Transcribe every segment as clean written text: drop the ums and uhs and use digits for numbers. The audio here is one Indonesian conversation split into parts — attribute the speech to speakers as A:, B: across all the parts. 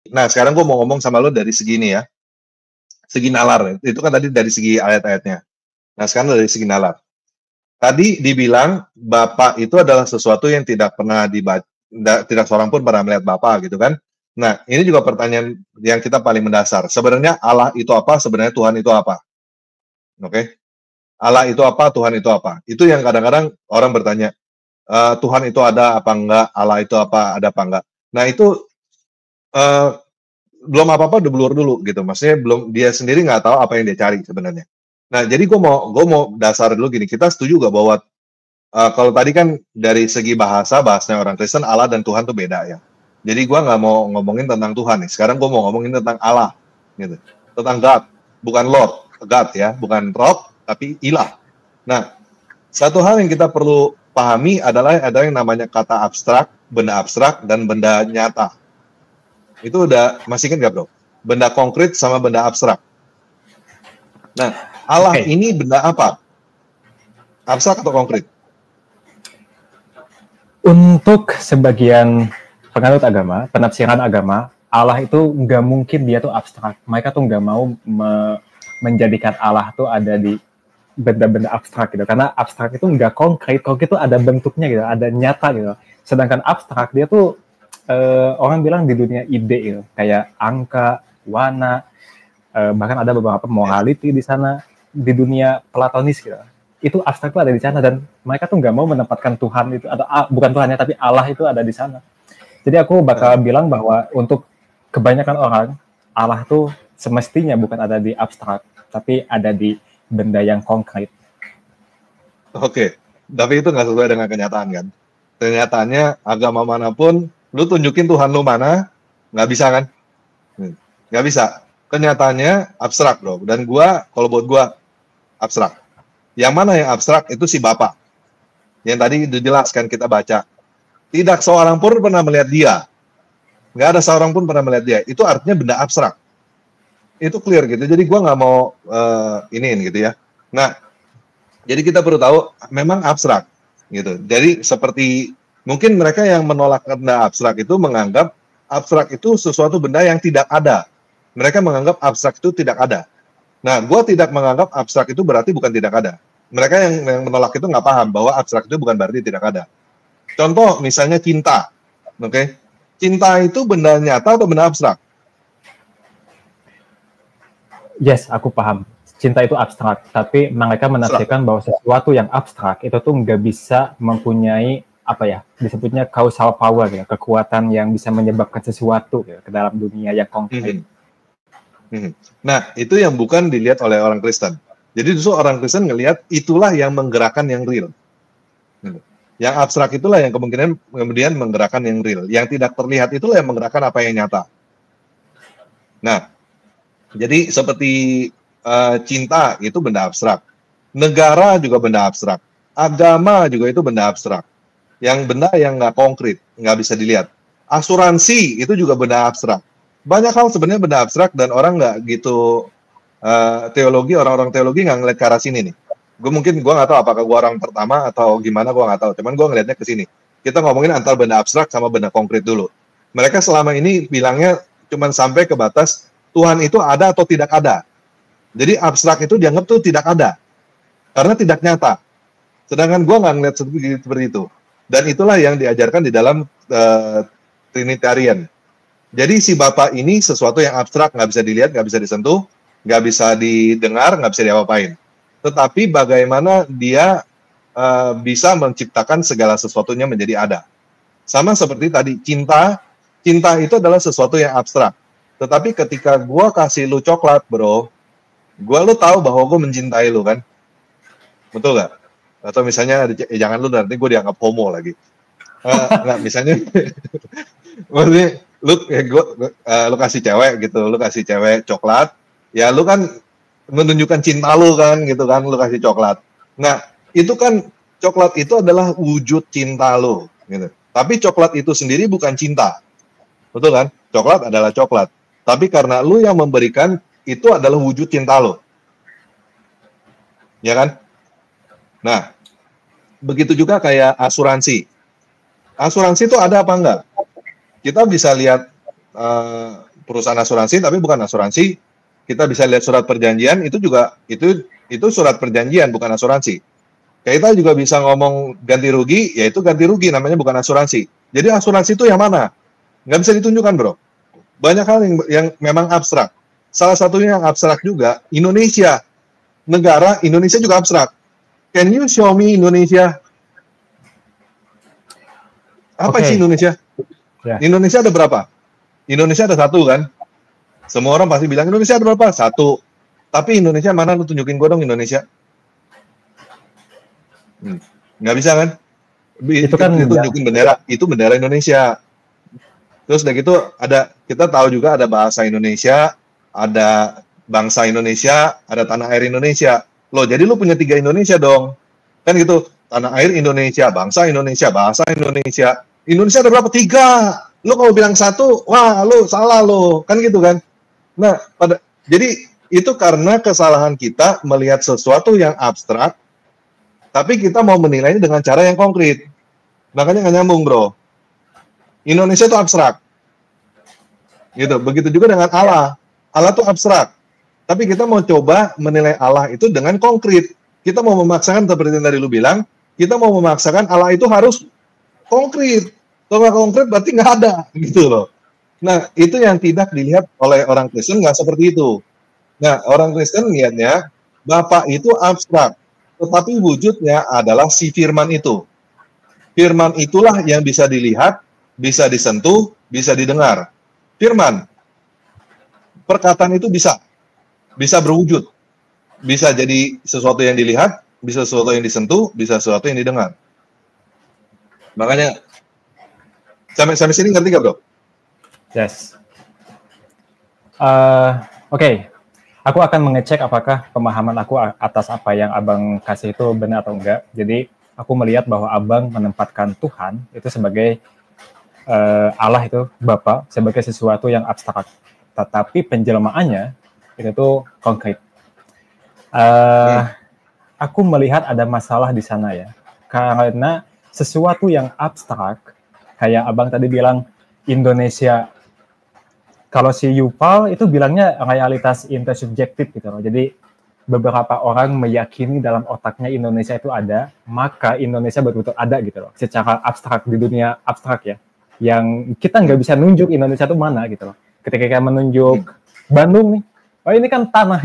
A: Nah, sekarang gue mau ngomong sama lo dari segi ini ya, segi nalar. Itu kan tadi dari segi ayat-ayatnya. Nah, sekarang dari segi nalar. Tadi dibilang Bapa itu adalah sesuatu yang tidak pernah dibaca, tidak seorang pun pernah melihat Bapa gitu kan. Nah, ini juga pertanyaan yang kita paling mendasar. Sebenarnya Allah itu apa? Sebenarnya Tuhan itu apa? Oke? Allah itu apa? Tuhan itu apa? Itu yang kadang-kadang orang bertanya, Tuhan itu ada apa enggak? Allah itu apa? Ada apa enggak? Nah, itu eh, belum apa-apa udah blur dulu gitu. Maksudnya belum dia sendiri nggak tahu apa yang dia cari sebenarnya. Nah, jadi gue mau dasar dulu gini. Kita setuju gak bahwa kalau tadi kan dari segi bahasanya orang Kristen Allah dan Tuhan tuh beda ya. Jadi gue nggak mau ngomongin tentang Tuhan nih. Sekarang gue mau ngomongin tentang Allah, gitu. Tentang God, bukan Lord, God ya, bukan Rob, tapi Ilah. Nah, satu hal yang kita perlu pahami adalah ada yang namanya kata abstrak, dan benda nyata. Itu udah masih ingat gak bro? Benda konkret sama benda abstrak. Nah, Allah ini benda apa? Abstrak atau konkret?
B: Untuk sebagian penganut agama, penafsiran agama, Allah itu nggak mungkin dia tuh abstrak. Mereka tuh nggak mau menjadikan Allah tuh ada di benda-benda abstrak gitu. Karena abstrak itu nggak konkret, konkret itu ada bentuknya gitu, ada nyata gitu. Sedangkan abstrak dia tuh orang bilang di dunia ide gitu, kayak angka, warna, bahkan ada beberapa morality di sana, di dunia platonis gitu. Itu abstrak itu ada di sana, dan mereka tuh nggak mau menempatkan Tuhan itu, atau bukan Tuhannya tapi Allah itu ada di sana. Jadi aku bakal bilang bahwa untuk kebanyakan orang, Allah tuh semestinya bukan ada di abstrak, tapi ada di benda yang konkret.
A: Oke, tapi itu nggak sesuai dengan kenyataan kan? Kenyataannya agama manapun, lu tunjukin Tuhan lu mana, nggak bisa kan? Nggak bisa. Kenyataannya abstrak bro. Dan kalau buat gua abstrak. Yang mana yang abstrak itu si Bapa. Yang tadi dijelaskan kita baca. Tidak seorang pun pernah melihat dia. Nggak ada seorang pun pernah melihat dia. Itu artinya benda abstrak. Itu clear gitu. Jadi gue nggak mau iniin gitu ya. Nah, jadi kita perlu tahu memang abstrak gitu. Jadi seperti mungkin mereka yang menolak benda abstrak itu menganggap abstrak itu sesuatu benda yang tidak ada. Mereka menganggap abstrak itu tidak ada. Nah, gue tidak menganggap abstrak itu berarti bukan tidak ada. Mereka yang menolak itu nggak paham bahwa abstrak itu bukan berarti tidak ada. Contoh misalnya cinta, oke? Cinta itu benda nyata atau benda abstrak?
B: Yes, aku paham. Cinta itu abstrak, tapi mereka menafsirkan bahwa sesuatu yang abstrak itu tuh nggak bisa mempunyai apa ya, disebutnya causal power ya, kekuatan yang bisa menyebabkan sesuatu ya, ke dalam dunia yang konkret.
A: Nah, itu yang bukan dilihat oleh orang Kristen. Jadi justru orang Kristen ngelihat itulah yang menggerakkan yang real. Yang abstrak itulah yang kemudian menggerakkan yang real. Yang tidak terlihat itulah yang menggerakkan apa yang nyata. Nah, jadi seperti cinta itu benda abstrak. Negara juga benda abstrak. Agama juga itu benda abstrak. Yang benda yang nggak konkret, nggak bisa dilihat. Asuransi itu juga benda abstrak. Banyak hal sebenarnya benda abstrak dan orang nggak gitu orang-orang teologi nggak ngeliat ke arah sini nih. Gue nggak tahu apakah gue orang pertama atau gimana, gue nggak tahu. Cuman gue ngeliatnya ke sini. Kita ngomongin antar benda abstrak sama benda konkret dulu. Mereka selama ini bilangnya cuman sampai ke batas Tuhan itu ada atau tidak ada. Jadi abstrak itu dianggap tuh tidak ada karena tidak nyata. Sedangkan gue nggak ngeliat seperti itu. Dan itulah yang diajarkan di dalam Trinitarian. Jadi si Bapa ini sesuatu yang abstrak, nggak bisa dilihat, nggak bisa disentuh, nggak bisa didengar, nggak bisa diapa-apain. Tetapi bagaimana dia bisa menciptakan segala sesuatunya menjadi ada. Sama seperti tadi, cinta itu adalah sesuatu yang abstrak. Tetapi ketika gue kasih lu coklat, bro, lu tahu bahwa gue mencintai lu kan? Betul nggak? Atau misalnya, jangan lu nanti gue dianggap homo lagi. Nggak, misalnya, maksudnya, lu kasih cewek gitu, lu kasih cewek coklat, ya lu kan menunjukkan cinta lu kan gitu kan, lu kasih coklat. Nah, itu kan coklat itu adalah wujud cinta lu gitu. Tapi coklat itu sendiri bukan cinta. Betul kan? Coklat adalah coklat. Tapi karena lu yang memberikan, itu adalah wujud cinta lu. Ya kan? Nah, begitu juga kayak asuransi. Asuransi itu ada apa enggak? Kita bisa lihat perusahaan asuransi, tapi bukan asuransi. Kita bisa lihat surat perjanjian, itu juga itu surat perjanjian, bukan asuransi. Kita juga bisa ngomong ganti rugi, yaitu ganti rugi, namanya bukan asuransi. Jadi asuransi itu yang mana? Nggak bisa ditunjukkan, bro. Banyak hal yang memang abstrak. Salah satunya yang abstrak juga, Indonesia. Negara Indonesia juga abstrak. Can you show me Indonesia? Apa sih Indonesia?
B: Yeah.
A: Indonesia ada berapa? Indonesia ada satu kan? Semua orang pasti bilang Indonesia ada berapa? Satu. Tapi Indonesia mana? Lu tunjukin gue dong Indonesia. Nggak bisa kan?
B: Itu kan
A: tunjukin bendera. Itu bendera Indonesia. Terus udah gitu kita tahu juga ada bahasa Indonesia, ada bangsa Indonesia, ada tanah air Indonesia. Loh, jadi lu punya 3 Indonesia dong. Kan gitu. Tanah air Indonesia, bangsa Indonesia, bahasa Indonesia. Indonesia ada berapa? 3. Lu kalau bilang 1, wah lu salah lo. Kan gitu kan. Nah, jadi itu karena kesalahan kita melihat sesuatu yang abstrak, tapi kita mau menilainya dengan cara yang konkret. Makanya nggak nyambung, bro. Indonesia itu abstrak. Gitu. Begitu juga dengan Allah. Allah itu abstrak. Tapi kita mau coba menilai Allah itu dengan konkret. Kita mau memaksakan, seperti yang tadi lu bilang, kita mau memaksakan Allah itu harus konkret. Kalau nggak konkret berarti nggak ada. Gitu loh. Nah, itu yang tidak dilihat oleh orang Kristen, nggak seperti itu. Nah, orang Kristen lihatnya, Bapa itu abstrak. Tetapi wujudnya adalah si firman itu. Firman itulah yang bisa dilihat, bisa disentuh, bisa didengar. Firman. Perkataan itu bisa berwujud. Bisa jadi sesuatu yang dilihat, bisa sesuatu yang disentuh, bisa sesuatu yang didengar. Makanya, sampai sini ngerti gak, bro?
B: Yes. Oke. Aku akan mengecek apakah pemahaman aku atas apa yang Abang kasih itu benar atau enggak. Jadi, aku melihat bahwa Abang menempatkan Tuhan itu sebagai Allah itu Bapa, sebagai sesuatu yang abstrak. Tetapi penjelmaannya itu tuh konkret. Aku melihat ada masalah di sana ya. Karena sesuatu yang abstrak, kayak Abang tadi bilang Indonesia, kalau si Yuval itu bilangnya realitas intersubjektif gitu loh. Jadi beberapa orang meyakini dalam otaknya Indonesia itu ada, maka Indonesia betul-betul ada gitu loh. Secara abstrak, di dunia abstrak ya. Yang kita nggak bisa nunjuk Indonesia itu mana gitu loh. Ketika kita menunjuk Bandung nih, oh ini kan tanah.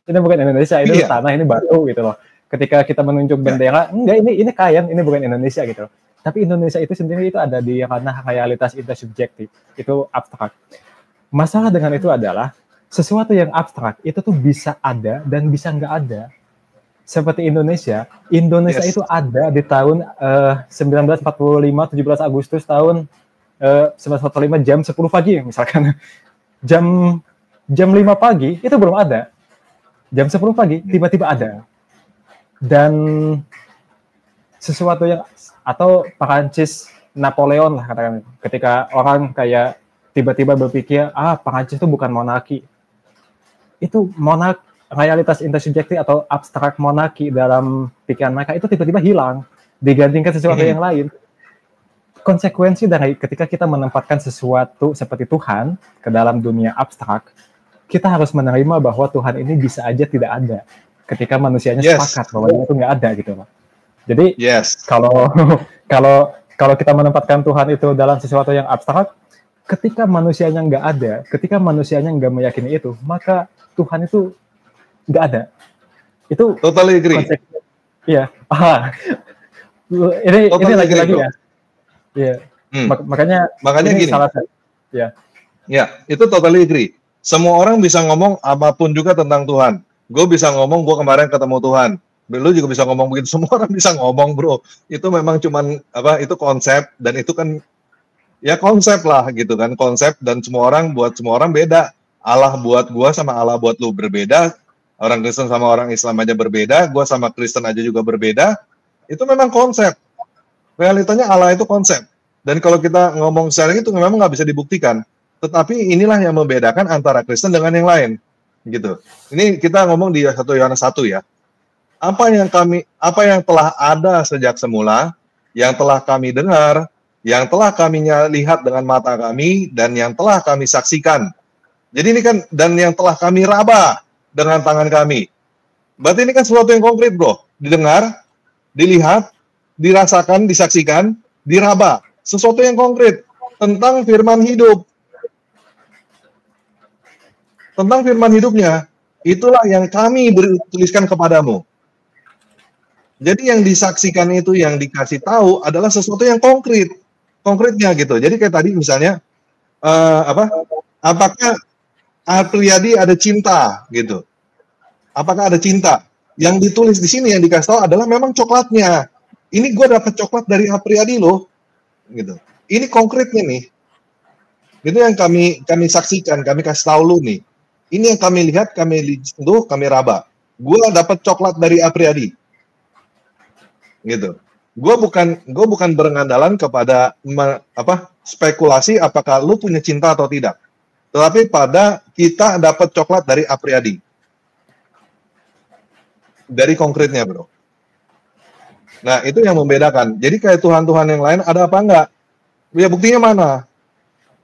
B: Ini bukan Indonesia, ini tanah, ini batu gitu loh. Ketika kita menunjuk bendera, enggak ini kain, ini bukan Indonesia gitu loh. Tapi Indonesia itu sendiri itu ada di ranah realitas intersubjektif. Itu abstrak. Masalah dengan itu adalah sesuatu yang abstrak itu tuh bisa ada dan bisa nggak ada. Seperti Indonesia itu ada di tahun 1945, 17 Agustus tahun 1945 jam 10 pagi misalkan. Jam 5 pagi itu belum ada. Jam 10 pagi tiba-tiba ada. Dan sesuatu yang, atau Perancis Napoleon lah katakan, ketika orang kayak tiba-tiba berpikir, Perancis itu bukan monarki. Itu realitas intersubjektif atau abstrak monarki dalam pikiran mereka itu tiba-tiba hilang, digantikan sesuatu yang lain. Konsekuensi dari ketika kita menempatkan sesuatu seperti Tuhan ke dalam dunia abstrak, kita harus menerima bahwa Tuhan ini bisa aja tidak ada ketika manusianya sepakat bahwa itu nggak ada gitu loh. Jadi kalau kita menempatkan Tuhan itu dalam sesuatu yang abstrak, ketika manusianya nggak ada, ketika manusianya nggak meyakini itu, maka Tuhan itu nggak ada. Itu
A: totally agree.
B: Iya. Ini lagi-lagi ya. Iya. Makanya
A: gini.
B: Salah satu. Ya.
A: Ya, itu totally agree. Semua orang bisa ngomong apapun juga tentang Tuhan. Gue bisa ngomong, gue kemarin ketemu Tuhan. Lu juga bisa ngomong begitu. Semua orang bisa ngomong, bro. Itu memang cuman itu konsep, dan itu kan ya konsep lah gitu kan, konsep, dan buat semua orang beda. Allah buat gua sama Allah buat lu berbeda. Orang Kristen sama orang Islam aja berbeda, gua sama Kristen aja juga berbeda. Itu memang konsep. Realitanya Allah itu konsep. Dan kalau kita ngomong secara itu memang nggak bisa dibuktikan. Tetapi inilah yang membedakan antara Kristen dengan yang lain. Gitu. Ini kita ngomong di 1 Yohanes 1 ya. Apa yang telah ada sejak semula, yang telah kami dengar, yang telah kami lihat dengan mata kami dan yang telah kami saksikan. Jadi ini kan, dan yang telah kami raba dengan tangan kami. Berarti ini kan sesuatu yang konkret, bro. Didengar, dilihat, dirasakan, disaksikan, diraba. Sesuatu yang konkret tentang firman hidup. Tentang firman hidupnya, itulah yang kami tuliskan kepadamu. Jadi yang disaksikan itu, yang dikasih tahu adalah sesuatu yang konkretnya gitu. Jadi kayak tadi misalnya, apakah Apriyadi ada cinta gitu? Apakah ada cinta? Yang ditulis di sini, yang dikasih tahu adalah memang coklatnya. Ini gue dapat coklat dari Apriyadi loh, gitu. Ini konkretnya nih. Itu yang kami saksikan, kami kasih tahu lu nih. Ini yang kami lihat, kami sentuh, kami raba. Gue dapat coklat dari Apriyadi, gitu. Gue bukan berandalan kepada spekulasi apakah lu punya cinta atau tidak. Tetapi pada kita dapat coklat dari Apriyadi. Dari konkretnya, bro. Nah, itu yang membedakan. Jadi kayak Tuhan-Tuhan yang lain ada apa enggak? Ya buktinya mana?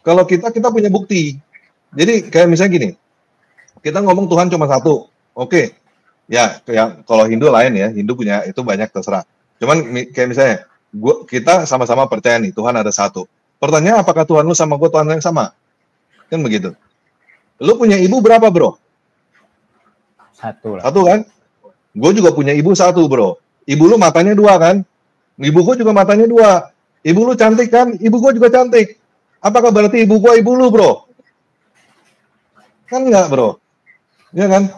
A: Kalau kita punya bukti. Jadi kayak misalnya gini, kita ngomong Tuhan cuma satu. Oke. Ya, kayak kalau Hindu lain ya, Hindu punya itu banyak terserah. Cuman kayak misalnya, kita sama-sama percaya nih, Tuhan ada satu. Pertanyaan, apakah Tuhan lu sama gue Tuhan yang sama? Kan begitu. Lu punya ibu berapa, bro?
B: Satu lah.
A: Satu kan? Gue juga punya ibu satu, bro. Ibu lu matanya dua kan? Ibu gue juga matanya dua. Ibu lu cantik kan? Ibu gue juga cantik. Apakah berarti ibu gue ibu lu, bro? Kan enggak, bro. Ya kan?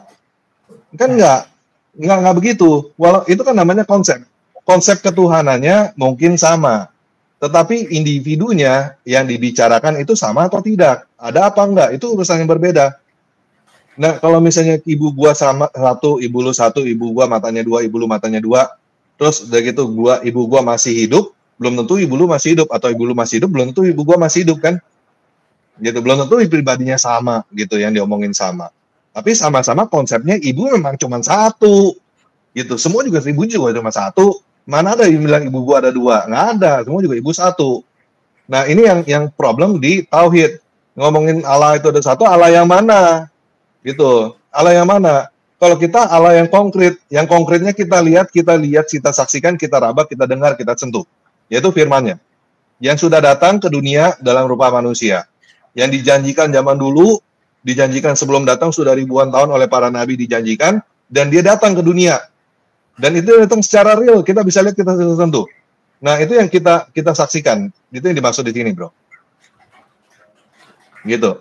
A: Kan enggak begitu. Walau itu kan namanya konsep. Konsep ketuhanannya mungkin sama. Tetapi individunya yang dibicarakan itu sama atau tidak? Ada apa enggak? Itu urusan yang berbeda. Nah, kalau misalnya ibu gua sama satu, ibu lu satu, ibu gua matanya dua, ibu lu matanya dua, terus udah gitu ibu gua masih hidup, belum tentu ibu lu masih hidup, atau ibu lu masih hidup, belum tentu ibu gua masih hidup kan? Gitu, belum tentu pribadinya sama gitu yang diomongin sama. Tapi sama-sama konsepnya ibu memang cuma satu. Gitu. Semua juga ibu juga cuma satu. Mana ada yang bilang ibu gua ada dua? Nggak ada, semua juga ibu satu. Nah, ini yang problem di tauhid. Ngomongin Allah itu ada satu, Allah yang mana? Gitu. Allah yang mana? Kalau kita Allah yang konkret, yang konkretnya kita lihat, kita saksikan, kita raba, kita dengar, kita sentuh. Yaitu firman-Nya. Yang sudah datang ke dunia dalam rupa manusia. Yang dijanjikan zaman dulu, dijanjikan sebelum datang sudah ribuan tahun oleh para nabi dijanjikan, dan dia datang ke dunia. Dan itu datang secara real, kita bisa lihat, kita bisa sentuh. Nah, itu yang kita saksikan. Itu yang dimaksud di sini, bro. Gitu.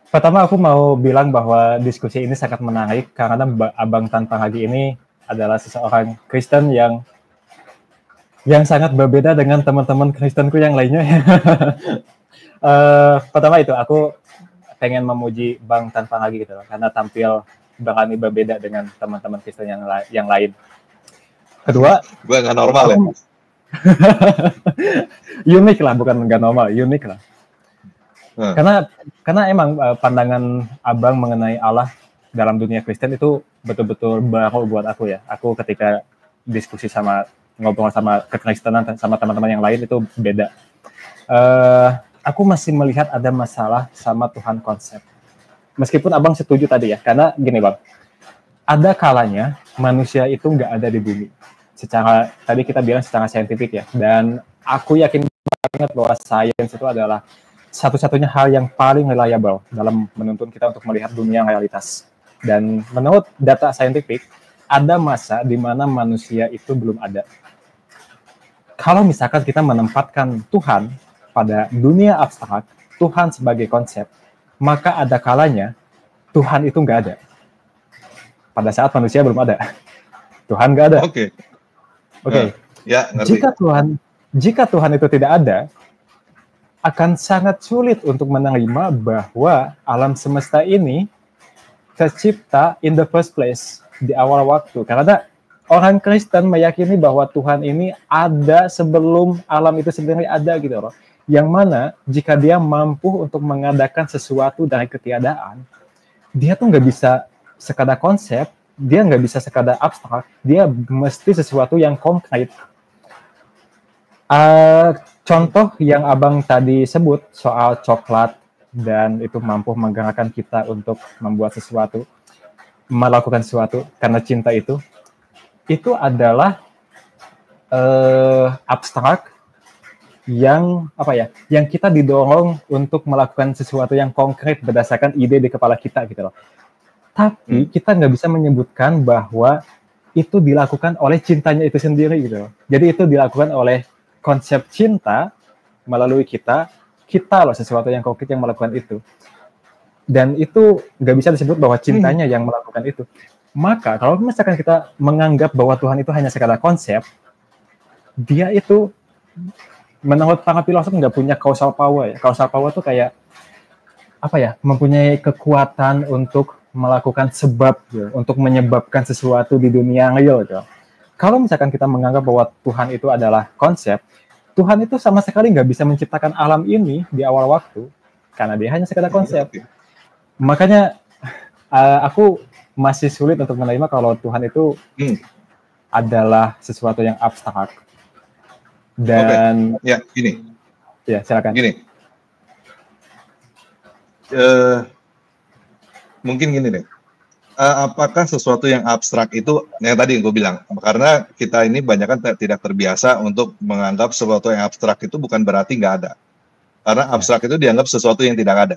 B: Pertama aku mau bilang bahwa diskusi ini sangat menarik karena Abang Tanpa Hagi ini adalah seseorang Kristen yang sangat berbeda dengan teman-teman Kristenku yang lainnya. Pertama itu aku pengen memuji Bang Tanpa Hagi gitu karena tampil berani berbeda dengan teman-teman Kristen yang lain. Kedua,
A: gue nggak normal ya.
B: Unik lah, bukan nggak normal, unik lah. Karena emang pandangan Abang mengenai Allah dalam dunia Kristen itu betul-betul baru buat aku ya. Aku ketika diskusi ngobrol sama kekristenan sama teman-teman yang lain itu beda. Aku masih melihat ada masalah sama Tuhan konsep. Meskipun Abang setuju tadi ya, karena gini Bang, ada kalanya manusia itu nggak ada di bumi. Tadi kita bilang secara saintifik ya, dan aku yakin banget bahwa sains itu adalah satu-satunya hal yang paling reliable dalam menuntun kita untuk melihat dunia realitas. Dan menurut data saintifik, ada masa di mana manusia itu belum ada. Kalau misalkan kita menempatkan Tuhan pada dunia abstrak, Tuhan sebagai konsep, maka ada kalanya Tuhan itu nggak ada. Pada saat manusia belum ada, Tuhan nggak ada.
A: Oke.
B: Ya, jika Tuhan itu tidak ada, akan sangat sulit untuk menerima bahwa alam semesta ini tercipta in the first place, di awal waktu. Karena orang Kristen meyakini bahwa Tuhan ini ada sebelum alam itu sebenarnya ada gitu loh. Yang mana jika dia mampu untuk mengadakan sesuatu dari ketiadaan, dia tuh nggak bisa sekadar konsep, dia nggak bisa sekadar abstrak, dia mesti sesuatu yang konkret. Eh, contoh yang abang tadi sebut soal coklat dan itu mampu menggerakkan kita untuk membuat sesuatu, melakukan sesuatu karena cinta itu adalah abstrak yang apa ya, yang kita didorong untuk melakukan sesuatu yang konkret berdasarkan ide di kepala kita gitu loh. Tapi kita nggak bisa menyebutkan bahwa itu dilakukan oleh cintanya itu sendiri gitu loh. Jadi itu dilakukan oleh konsep cinta melalui kita loh sesuatu yang konkret yang melakukan itu. Dan itu nggak bisa disebut bahwa cintanya yang melakukan itu. Maka kalau misalkan kita menganggap bahwa Tuhan itu hanya sekadar konsep, dia itu menurut para filosof nggak punya causal power ya. Causal power itu kayak apa ya, mempunyai kekuatan untuk melakukan sebab gitu, untuk menyebabkan sesuatu di dunia yang real gitu. Kalau misalkan kita menganggap bahwa Tuhan itu adalah konsep, Tuhan itu sama sekali nggak bisa menciptakan alam ini di awal waktu karena dia hanya sekadar konsep. Makanya aku masih sulit untuk menerima kalau Tuhan itu adalah sesuatu yang abstrak. Dan
A: ya gini,
B: ya silakan.
A: Gini, mungkin gini deh. Apakah sesuatu yang abstrak itu yang tadi gue bilang, karena kita ini banyak kan tidak terbiasa untuk menganggap sesuatu yang abstrak itu bukan berarti nggak ada. Karena abstrak itu dianggap sesuatu yang tidak ada.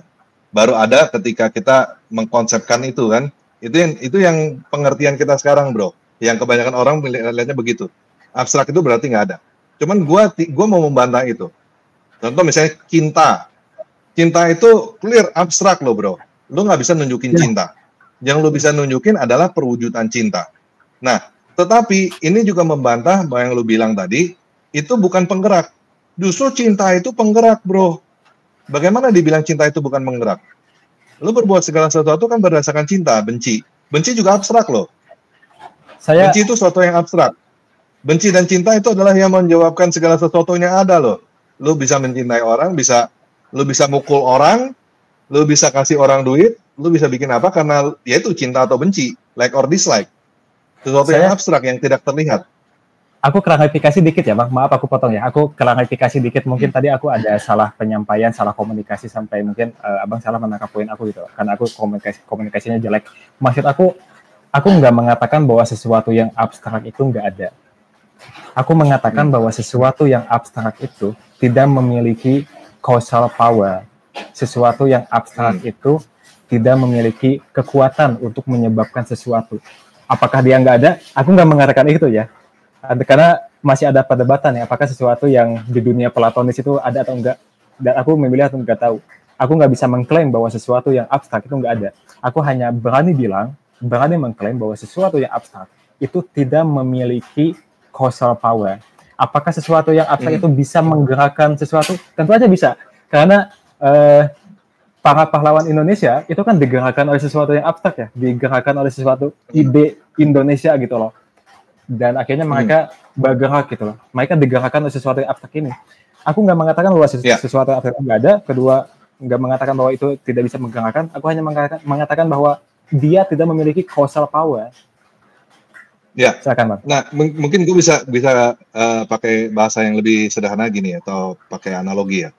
A: Baru ada ketika kita mengkonsepkan itu kan. Itu yang pengertian kita sekarang, bro. Yang kebanyakan orang melihatnya begitu. Abstrak itu berarti nggak ada. Cuman gua mau membantah itu. Contoh misalnya cinta. Cinta itu clear abstrak loh, bro. Lu nggak bisa nunjukin cinta. Yang lu bisa nunjukin adalah perwujudan cinta. Nah, tetapi ini juga membantah bahwa yang lu bilang tadi, itu bukan penggerak. Justru cinta itu penggerak, bro. Bagaimana dibilang cinta itu bukan penggerak? Lu berbuat segala sesuatu kan berdasarkan cinta, benci. Benci juga abstrak loh. Benci itu sesuatu yang abstrak. Benci dan cinta itu adalah yang menjawabkan segala sesuatu yang ada loh. Lu bisa mencintai orang, lu bisa mukul orang, lu bisa kasih orang duit, lu bisa bikin apa karena ya itu cinta atau benci, like or dislike. Sesuatu yang abstrak yang tidak terlihat.
B: Aku klarifikasi dikit ya, Bang. Maaf aku potong ya. Aku klarifikasi dikit. Mungkin tadi aku ada salah penyampaian, salah komunikasi sampai mungkin Abang salah menangkap poin aku gitu. Karena aku komunikasinya jelek. Maksud aku nggak mengatakan bahwa sesuatu yang abstrak itu nggak ada. Aku mengatakan bahwa sesuatu yang abstrak itu tidak memiliki causal power. Sesuatu yang abstrak itu tidak memiliki kekuatan untuk menyebabkan sesuatu. Apakah dia nggak ada? Aku nggak mengatakan itu ya. Karena masih ada perdebatan ya, apakah sesuatu yang di dunia Platonis itu ada atau enggak. Dan aku memilih atau enggak tahu. Aku nggak bisa mengklaim bahwa sesuatu yang abstrak itu nggak ada. Aku hanya berani mengklaim bahwa sesuatu yang abstrak itu tidak memiliki causal power. Apakah sesuatu yang abstrak itu bisa menggerakkan sesuatu? Tentu aja bisa. Karena para pahlawan Indonesia itu kan digerakkan oleh sesuatu yang abstrak ya, digerakkan oleh sesuatu ide Indonesia gitu loh. Dan akhirnya mereka bergerak gitu loh. Mereka digerakkan oleh sesuatu yang abstrak ini. Aku nggak mengatakan bahwa sesuatu yang abstrak nggak ada. Kedua, nggak mengatakan bahwa itu tidak bisa menggerakkan. Aku hanya mengatakan bahwa dia tidak memiliki causal power.
A: Ya.
B: Silakan, Bang.
A: Nah, mungkin gue bisa pakai bahasa yang lebih sederhana gini ya, atau pakai analogi ya.